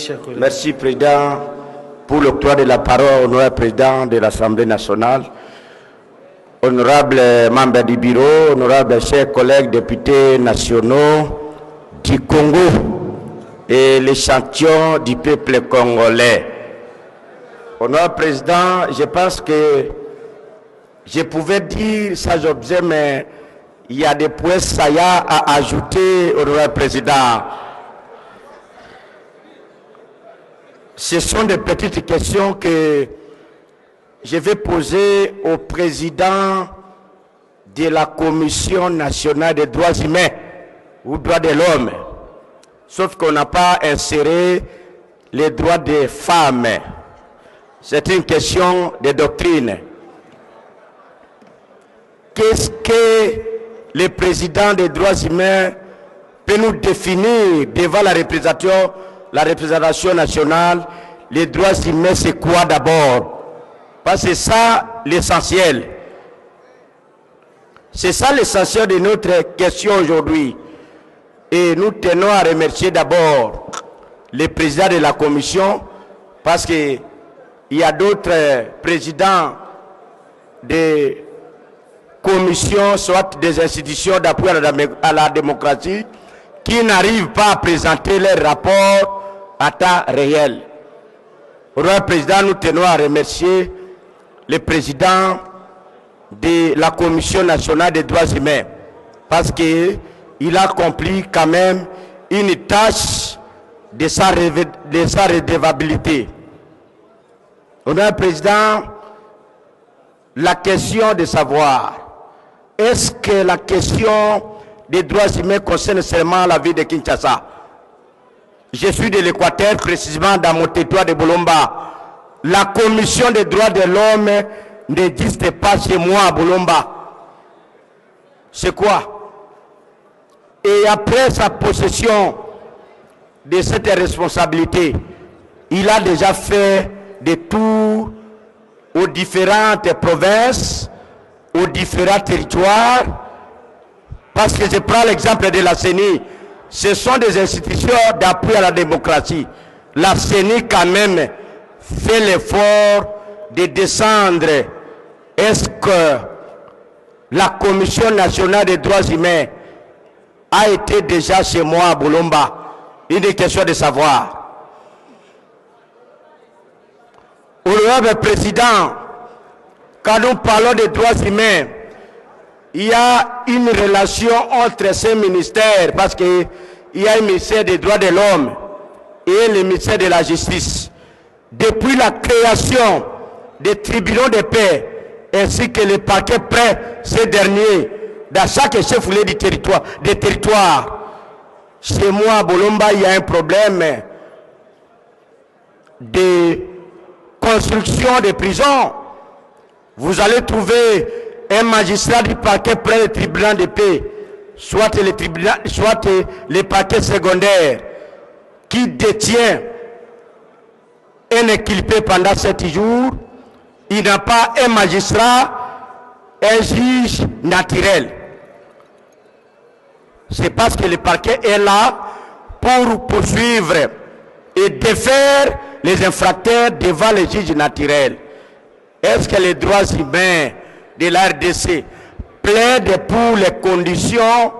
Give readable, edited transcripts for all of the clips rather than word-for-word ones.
chers collègues. Merci, Président, pour l'octroi de la parole au honorable Président de l'Assemblée nationale, honorable membre du bureau, honorable chers collègues députés nationaux du Congo et les champions du peuple congolais. Honorable Président, je pense que je pouvais dire sans objet, mais il y a des points saillants à ajouter, honorable Président. Ce sont des petites questions que je vais poser au président de la Commission nationale des droits humains ou droits de l'homme. Sauf qu'on n'a pas inséré les droits des femmes. C'est une question de doctrine. Qu'est-ce que le président des droits humains peut nous définir devant la représentation nationale? Les droits humains, c'est quoi d'abord? Parce que c'est ça l'essentiel. C'est ça l'essentiel de notre question aujourd'hui. Et nous tenons à remercier d'abord le président de la commission, parce qu'il y a d'autres présidents des commissions, soit des institutions d'appui à la démocratie, qui n'arrivent pas à présenter leurs rapports à temps réel. Honorable Président, nous tenons à remercier le président de la Commission nationale des droits humains, parce qu'il a accompli quand même une tâche de sa redevabilité. Honorable Président, la question de savoir, est-ce que la question des droits humains concerne seulement la ville de Kinshasa? Je suis de l'Équateur, précisément dans mon territoire de Bolomba. La commission des droits de l'homme n'existe pas chez moi à Bolomba. C'est quoi? Et après sa possession de cette responsabilité, il a déjà fait des tours aux différentes provinces, aux différents territoires. Parce que je prends l'exemple de la CENI, ce sont des institutions d'appui à la démocratie. La CENI quand même fait l'effort de descendre. Est-ce que la Commission nationale des droits humains a été déjà chez moi à Bolomba? Une question de savoir. Honorable Président, quand nous parlons des droits humains, il y a une relation entre ces ministères, parce qu'il y a un ministère des droits de l'homme et le ministère de la justice. Depuis la création des tribunaux de paix, ainsi que les parquets près ces derniers, dans chaque chef-lieu du territoire, des territoires, chez moi à Bolomba, il y a un problème de construction des prisons. Vous allez trouver un magistrat du parquet près du tribunal de paix, soit les parquets secondaires, qui détient un inculpé pendant 7 jours. Il n'a pas un magistrat, un juge naturel. C'est parce que le parquet est là pour poursuivre et défaire les infracteurs devant les juges naturels. Est-ce que les droits humains de la RDC plaident pour les conditions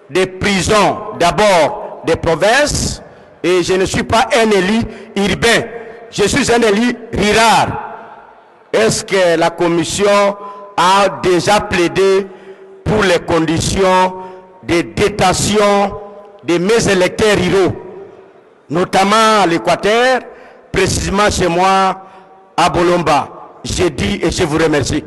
des prisons, d'abord des provinces? Et je ne suis pas un élu urbain, je suis un élu rural. Est-ce que la commission a déjà plaidé pour les conditions de détention de mes électeurs ruraux, notamment à l'Équateur, précisément chez moi à Bolomba? J'ai dit et je vous remercie.